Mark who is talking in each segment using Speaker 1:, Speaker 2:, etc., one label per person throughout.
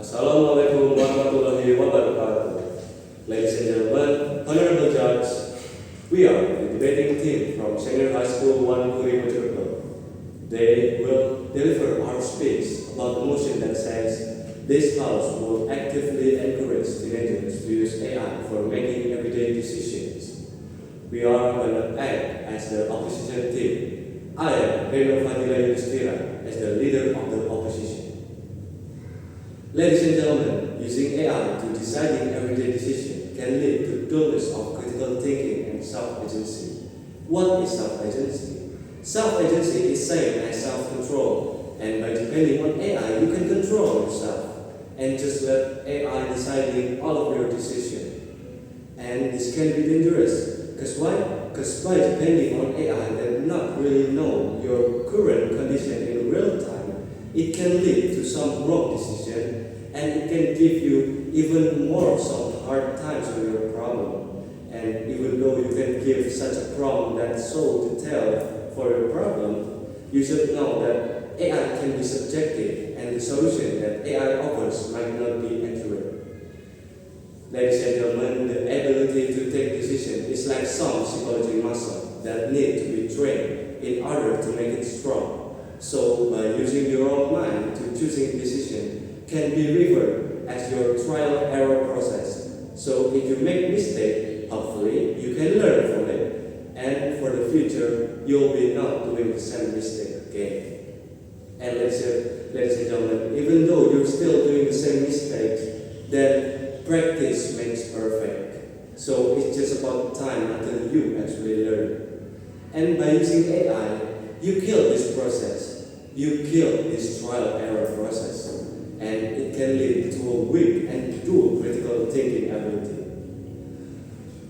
Speaker 1: Assalamualaikum warahmatullahi wabarakatuh. Ladies and gentlemen, honorable judge, we are the debating team from Senior High School 1 Puri, Mojokerto. They will deliver our speech about the motion that says this house will actively encourage teenagers to use AI for making everyday decisions. We are going to act as the opposition team. I am Reno Fadila Yudhistira as the leader of the opposition. Ladies and gentlemen, using AI to deciding everyday decisions can lead to dullness of critical thinking and self-agency. What is self-agency? Self-agency is same as self-control, and by depending on AI, you can control yourself and just let AI deciding all of your decisions. And this can be dangerous. Because why? Because by depending on AI that not really know your current condition in real time, it can lead to some wrong decision, and it can give you even more some hard times with your problem. And even though you can give such a problem that's so detailed for your problem, you should know that AI can be subjective, and the solution that AI offers might not be accurate. Ladies and gentlemen, the ability to take decision is like some psychology muscle that need to be trained in order to make it strong. So, by using your own mind to choosing decision can be referred as your trial-error process. So, if you make mistake, hopefully you can learn from it, and for the future you'll be not doing the same mistake again. And ladies and gentlemen, even though you're still doing the same mistakes, then practice makes perfect. So it's just about time until you actually learn. And by using AI, you kill this process. You kill this trial-error process. And it can lead to a weak and dual critical thinking ability.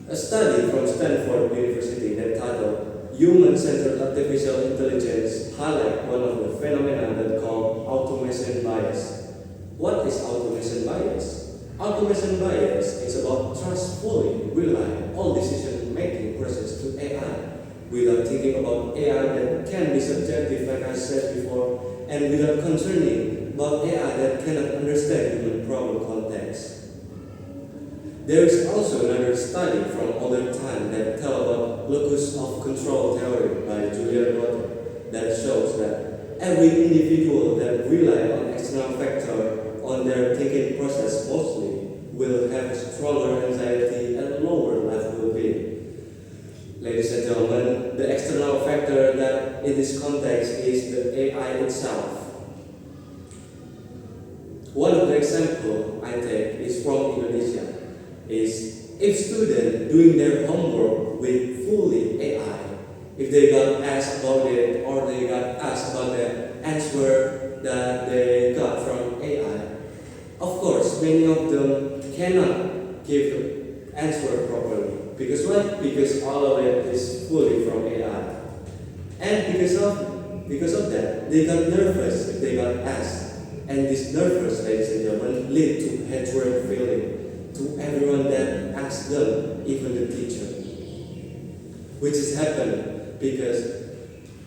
Speaker 1: A study from Stanford University that titled Human-Centered Artificial Intelligence highlight one of the phenomena that called automation bias. What is automation bias? Automation bias is about trustfully relying all decision-making process to AI without thinking about AI that can be subjective, like I said before, and without concerning about AI that cannot understand human problem context. There is also another study from older time that tell about locus of control theory by Julian Rotter that shows that every individual that rely on external factor on their thinking process mostly will have stronger anxiety and lower life well-being. Ladies and gentlemen, the external factor that in this context is the AI itself. One of the examples I take is from Indonesia. Is if students doing their homework with fully AI, if they got asked about it or they got asked about the answer that they got from AI, of course many of them cannot give the answer properly. Because what? Because all of it is fully from AI. And because of that, they got nervous if they got asked. And this nervous, ladies and gentlemen, lead to hatred feeling to everyone that asks them, even the teacher. Which is happened because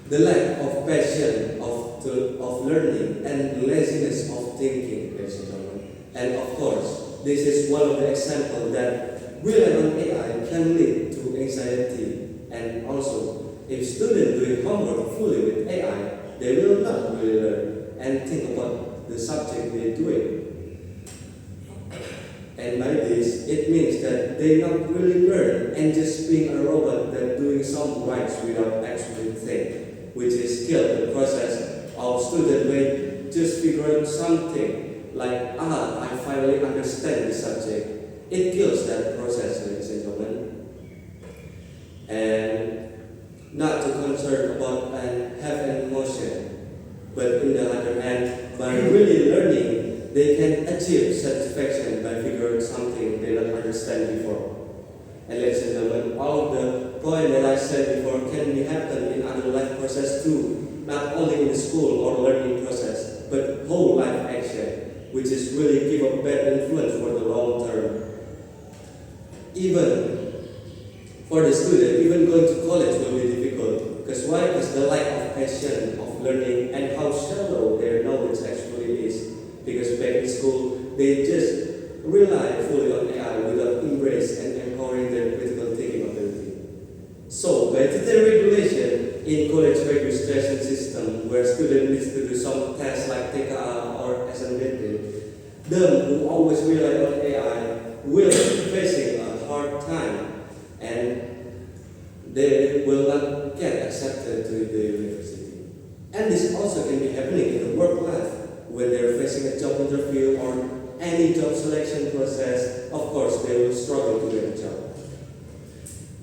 Speaker 1: the lack of passion of learning and laziness of thinking, ladies and gentlemen. And of course, this is one of the examples that relying on AI can lead to anxiety. And also, if students doing homework fully with AI, they will not really learn and think about the subject they're doing. And by this, it means that they not really learn and just being a robot that doing some rights without actually think, which is kill the process of student when just figure out something like, I finally understand the subject. It kills that process, ladies and gentlemen. And not to concern about and have an emotion, but on the other hand, by really learning, they can achieve satisfaction by figuring out something they don't understand before. And ladies and gentlemen, all of the points that I said before can be happen in other life process too, not only in the school or learning process, but whole life action, which is really give a bad influence for the long term. Even for the student, even going to college will be difficult. Because why? Because the lack of passion of learning and how shallow their knowledge actually is. Because back in school, they just rely fully on AI without embrace and empowering their critical thinking ability. So, by detailed regulation in college registration system, where students need to do some tests like TKA or SNBT, them who always rely on AI will be facing a hard time, and they will not get accepted to the university. And this also can be happening in the work life when they're facing a job interview or any job selection process. Of course, they will struggle to get a job.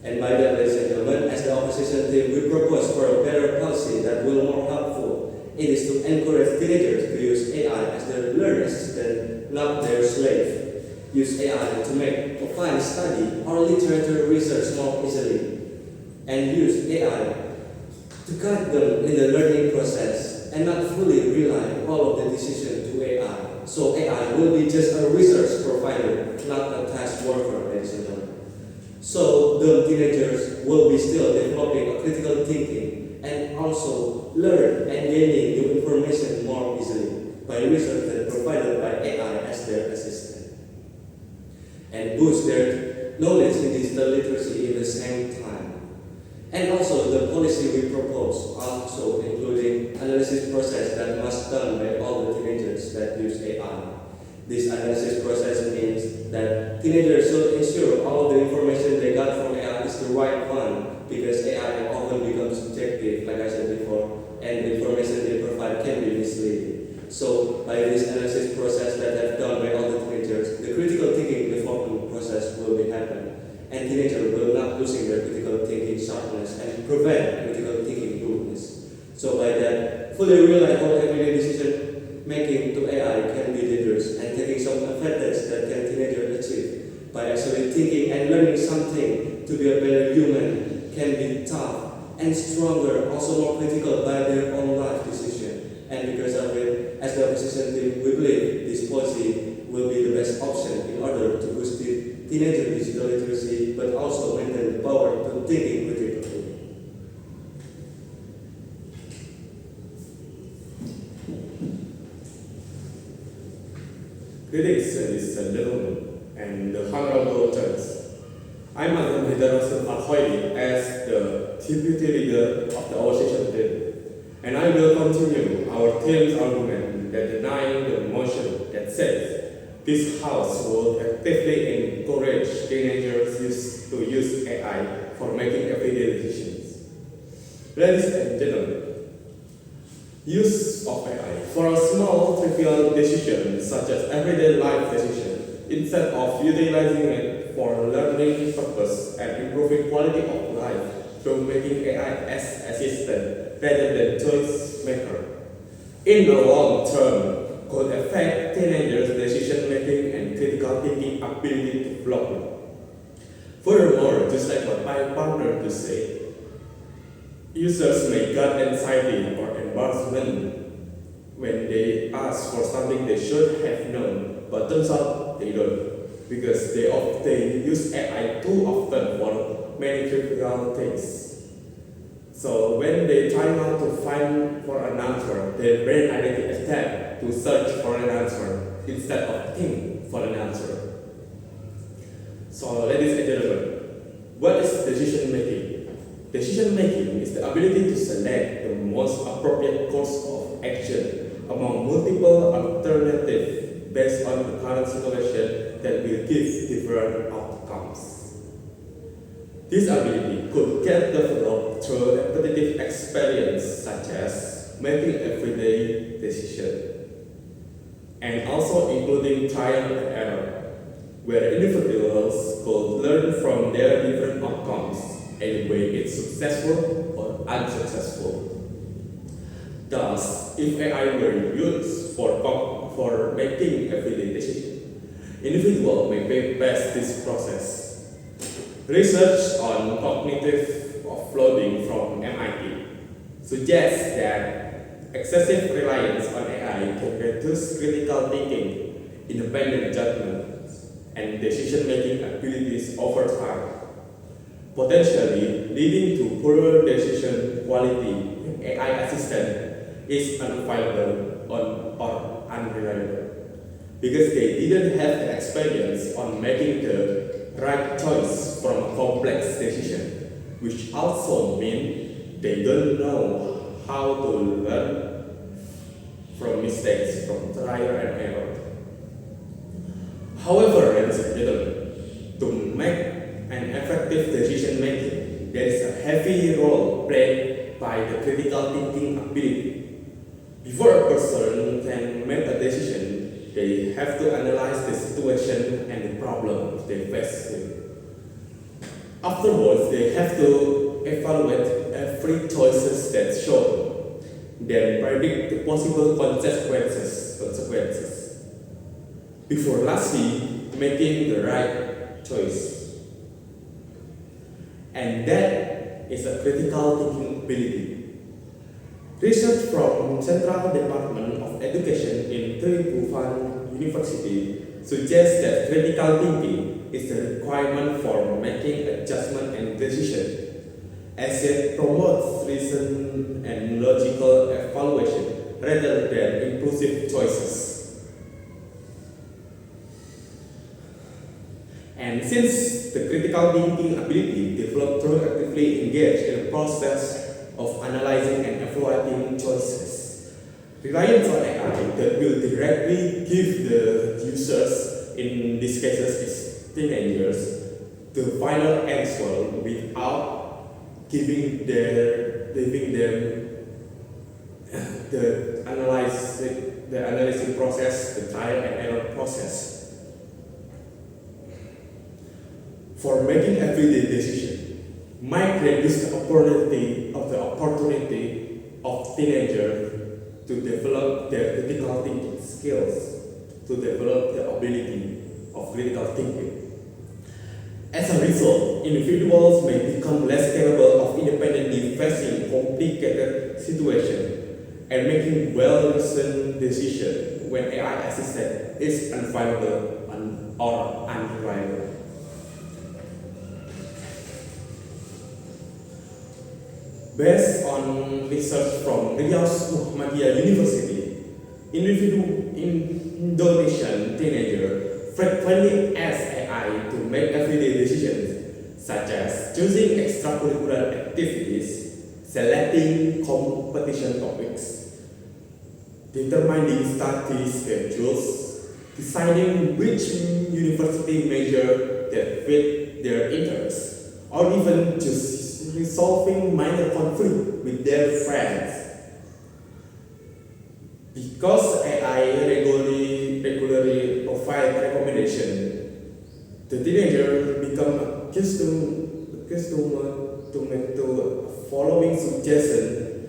Speaker 1: And by that, ladies and gentlemen, as the opposition team, we propose for a better policy that will more helpful. It is to encourage teenagers to use AI as their learning assistant, not their slave. Use AI to make a fine study or literature research more easily. And use AI to guide them in the learning process and not fully rely all of the decision to AI. So AI will be just a research provider, not a task worker, ladies and gentlemen. So the teenagers will be still developing a critical thinking and also learn and gaining new information more easily by research that provided by AI as their assistant. And boost their knowledge in digital literacy in the same time. And also the policy we propose, also including analysis process that must done by all the teenagers that use AI. This analysis process means that teenagers should ensure all of the information they got from AI is the right one, because AI often becomes subjective, like I said before, and the information they provide can be misleading. So by this analysis process that have done by all the teenagers, the critical thinking development process will be happen, and teenagers will not losing their critical thinking sharpness and prevent critical thinking rudeness. So by that, fully rely on everyday decision making to AI can be dangerous, and taking some advantage that can teenagers achieve by actually thinking and learning something to be a better human can be tough and stronger, also more critical by their own life decision. And because of it, as the opposition team, we believe this policy will be the best option in order to boost the teenager digital literacy, but also maintain the power to thinking critically.
Speaker 2: Greetings, ladies and gentlemen, and the honorable judge. I'm Madam Hidarosun Alhoidi as the deputy leader of the opposition team, and I will continue our team's argument that denying the motion that says this House will actively encourage teenagers to use AI for making everyday decisions. Ladies and gentlemen, use of AI for a small trivial decision such as everyday life decision, instead of utilizing it for learning purpose and improving quality of life through making AI as assistant rather than choice maker, in the long term could affect teenagers' decision making and critical thinking ability development. Furthermore, just like what my partner just said, users may get anxiety or embarrassment when they ask for something they should have known, but turns out they don't, because they often use AI too often for many trivial things. So when they try not to find for an answer, their brain already attempt to search for an answer instead of think for an answer. So ladies and gentlemen, what is decision making? Decision making is the ability to select the most appropriate course of action among multiple alternatives based on the current situation that will give different outcomes. This ability could get developed through repetitive experience such as making everyday decisions, and also including trial and error, where individuals could learn from their different outcomes and whether it's successful or unsuccessful. Thus, if AI were used for making everyday decisions, individuals may bypass this process. Research on cognitive offloading from MIT suggests that excessive reliance on AI can reduce critical thinking, independent judgment, and decision-making abilities over time, potentially leading to poorer decision quality when AI assistant is unavailable or unreliable. because they didn't have the experience on making the right choice from a complex decision, which also means they don't know how to learn from mistakes, from trial and error. However, ladies and gentlemen, to make an effective decision making, there is a heavy role played by the critical thinking ability. Before a person can make a decision, they have to analyze the situation and the problem they face with. Afterwards, they have to evaluate every choices that's shown, then predict the possible consequences. Before lastly, making the right choice. And that is a critical thinking ability. Research from Central Department of Education in Tribhuvan University suggests that critical thinking is the requirement for making a judgment and decision, as it promotes reason and logical evaluation rather than impulsive choices. And since the critical thinking ability developed through actively engaged in the process of analyzing and evaluating choices, reliance on AI that will directly give the users, in these cases is teenagers, the final answer without giving them the analyzing process, the trial and error process. For making everyday decision might reduce the opportunity of teenagers to develop their critical thinking skills, to develop the ability of critical thinking. As a result, individuals may become less capable of independently facing complicated situations and making well-reasoned decisions when AI assistant is unavailable or unreliable. Based on research from Riyaus Muhammadiyah University, Indonesian teenagers frequently ask AI to make everyday decisions, such as choosing extracurricular activities, selecting competition topics, determining study schedules, deciding which university major that fit their interests, or even just resolving minor conflict with their friends. Because AI regularly provide recommendation, the teenager become accustomed to make the following suggestion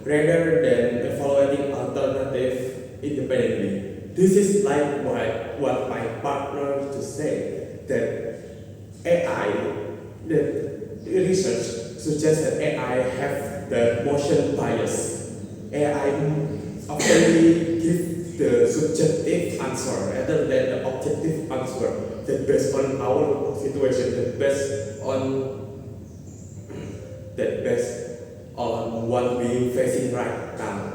Speaker 2: rather than evaluating alternative independently. This is like what my partner to say that the research suggests that AI have the motion bias. AI often gives the subjective answer rather than the objective answer that based on our situation, that based on what we facing right now.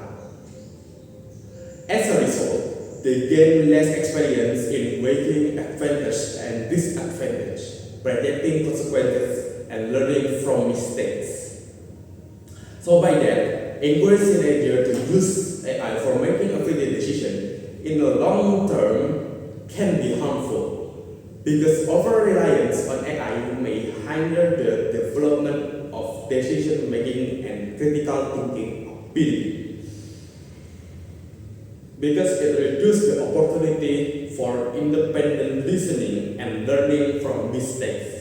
Speaker 2: As a result, they gain less experience in weighing advantage and disadvantage, predicting consequences, and learning from mistakes. So by that, encourage teenagers to use AI for making everyday decisions in the long term can be harmful, because over-reliance on AI may hinder the development of decision-making and critical thinking ability, because it reduces the opportunity for independent listening and learning from mistakes.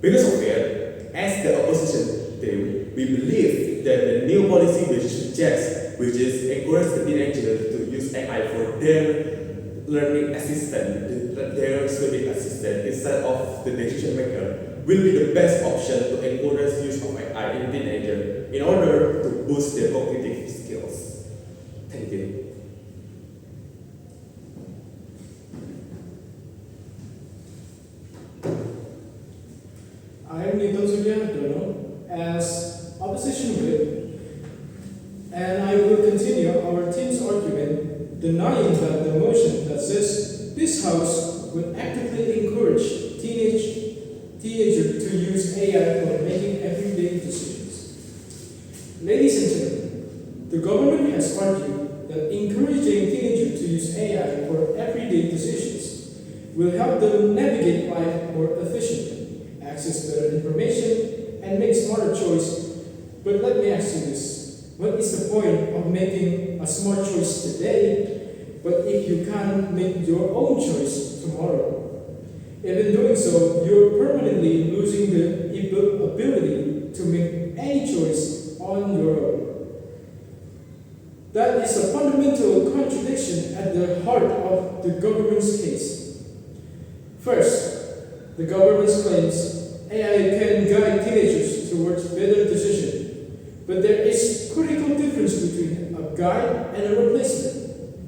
Speaker 2: Because of that, as the opposition team, we believe that the new policy which is encourage the teenagers to use AI for their learning assistant, their study assistant instead of the decision maker, will be the best option to encourage use of AI in teenagers in order to boost their cognitive skills. Thank you.
Speaker 3: I am Nitin Sugiantono as opposition whip, and I will continue our team's argument denying that the motion that says this House would actively encourage teenagers to use AI for making everyday decisions. Ladies and gentlemen, the government has argued that encouraging teenagers to use AI for everyday decisions will help them navigate life more efficiently, access better information, and make smarter choices. But let me ask you this: what is the point of making a smart choice today, but if you can't make your own choice tomorrow? If in doing so, you're permanently losing the ability to make any choice on your own. That is a fundamental contradiction at the heart of the government's case. First, the government claims AI can guide teenagers towards better decisions, but there is critical difference between a guide and a replacement.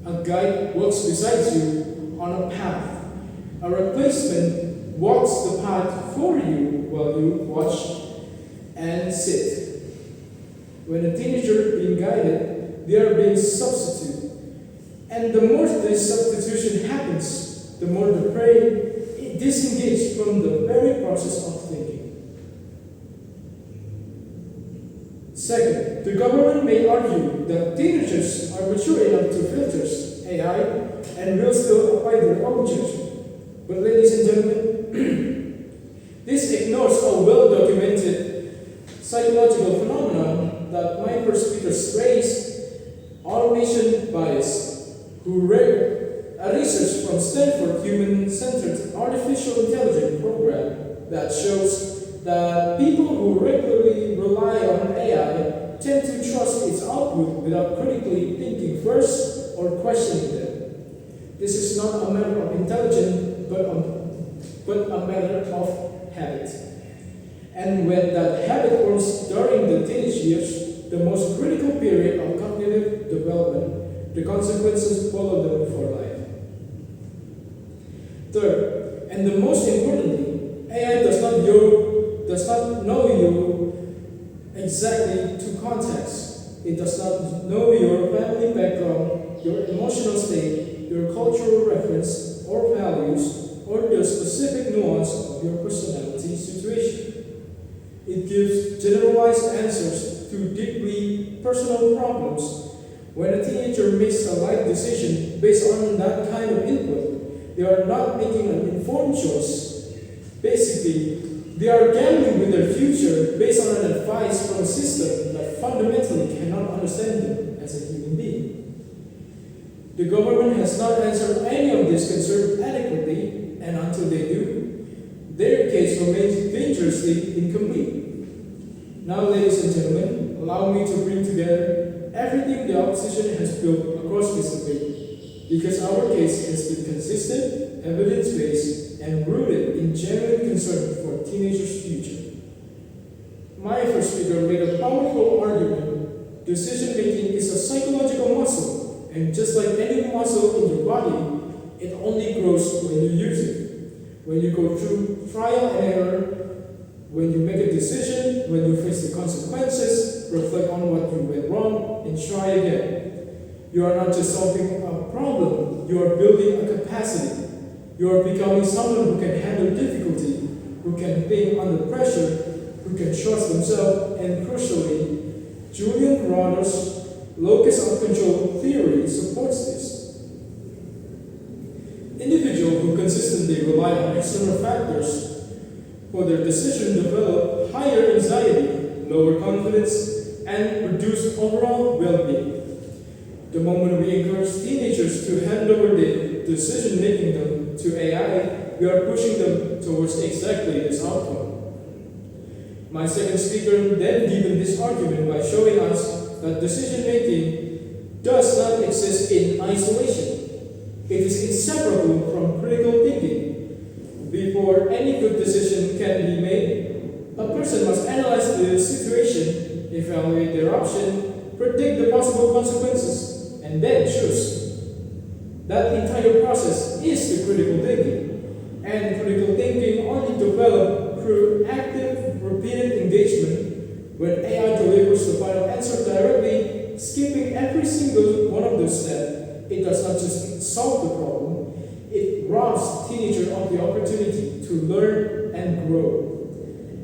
Speaker 3: A guide walks beside you on a path. A replacement walks the path for you while you watch and sit. When a teenager is being guided, they are being substituted. And the more this substitution happens, the more the brain is disengaged from the very process of thinking. Second, the government may argue that teenagers are mature enough to filter AI and will still apply their own judgment. But ladies and gentlemen, this ignores a well-documented psychological phenomenon that my first speakers raised: automation bias, a research from Stanford human-centered artificial intelligence program that shows that people who regularly rely on AI tend to trust its output without critically thinking first or questioning them. This is not a matter of intelligence, but a matter of habit. And when that habit forms during the teenage years, the most critical period of cognitive development, the consequences follow them for life. Third, and the most importantly, AI does not know you exactly to context. It does not know your family background, your emotional state, your cultural reference or values, or the specific nuance of your personality situation. It gives generalized answers to deeply personal problems. When a teenager makes a life decision based on that kind of input, they are not making an informed choice. Basically, they are gambling with their future based on an advice from a system that fundamentally cannot understand them as a human being. The government has not answered any of these concerns adequately, and until they do, their case remains dangerously incomplete. Now, ladies and gentlemen, allow me to bring together everything the opposition has built across this debate, because our case has been consistent, evidence-based, and rooted in genuine concern for teenagers' future. My first speaker made a powerful argument: decision-making is a psychological muscle, and just like any muscle in your body, it only grows when you use it. When you go through trial and error, when you make a decision, when you face the consequences, reflect on what you went wrong, and try again. You are not just solving a problem, you are building a capacity. You are becoming someone who can handle difficulty, who can think under pressure, who can trust themselves, and crucially, Julian Ronner's locus of control theory supports this. Individuals who consistently rely on external factors for their decision develop higher anxiety, lower confidence, and reduce overall well-being. The moment we encourage teenagers to hand over their decision-making them to AI, we are pushing them towards exactly this outcome. My second speaker then deepened this argument by showing us that decision-making does not exist in isolation. It is inseparable from critical thinking. Before any good decision can be made, a person must analyze the situation, evaluate their option, predict the possible consequences, and then choose. That entire process is the critical thinking, and critical thinking only develops through active, repeated engagement. When AI delivers the final answer directly, skipping every single one of those steps, it does not just solve the problem, it robs the teenager of the opportunity to learn and grow.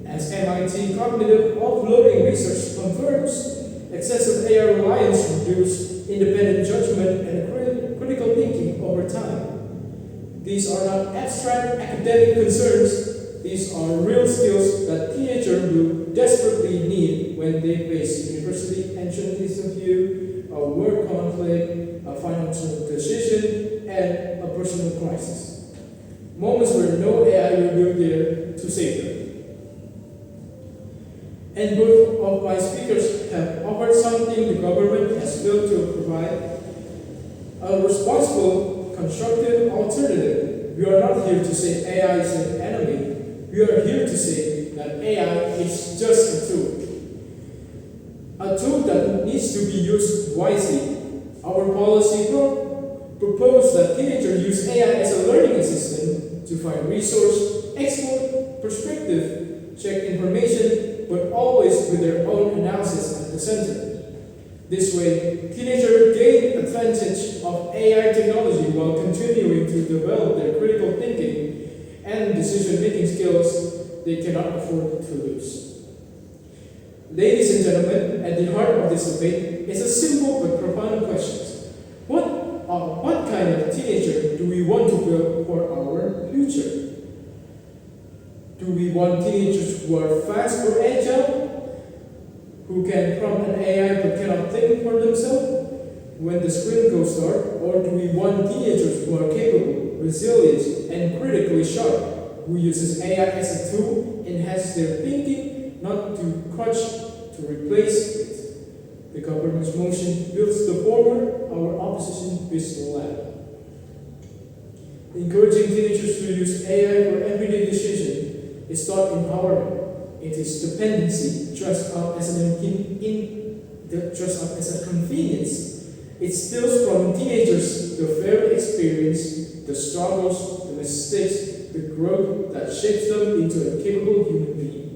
Speaker 3: As MIT cognitive offloading research confirms, excessive AI reliance reduces independent judgment and critical thinking over time. These are not abstract academic concerns, these are real skills that teenagers will desperately need when they face university entrance interview, a work conflict, a financial decision, and a personal crisis. Moments where no AI will be there to save them. And both of my speakers have offered something the government has failed to provide: a responsible, constructive alternative. We are not here to say AI is an enemy. We are here to say that AI is just a tool. A tool that needs to be used wisely. Our policy proposes that teenagers use AI as a learning assistant to find resource, explore perspective, check information, but always with their own analysis at the center. This way, teenagers gain advantage of AI technology while continuing to develop their critical thinking and decision-making skills they cannot afford to lose. Ladies and gentlemen, at the heart of this debate is a simple but profound question. What kind of teenager do we want to build for our future? Do we want teenagers who are fast or agile, who can prompt an AI but cannot think for themselves when the screen goes dark? Or do we want teenagers who are capable, resilient, and critically sharp, who uses AI as a tool, enhance their thinking, not to crutch, to replace it? The government's motion builds the former, our opposition builds the latter. Encouraging teenagers to use AI for everyday decision is not empowerment. It is dependency dressed up as a convenience. It steals from teenagers the very experience, the struggles, the mistakes, the growth that shapes them into a capable human being.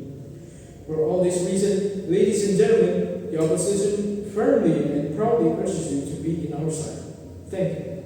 Speaker 3: For all these reasons, ladies and gentlemen, the opposition firmly and proudly urges you to be in our side. Thank you.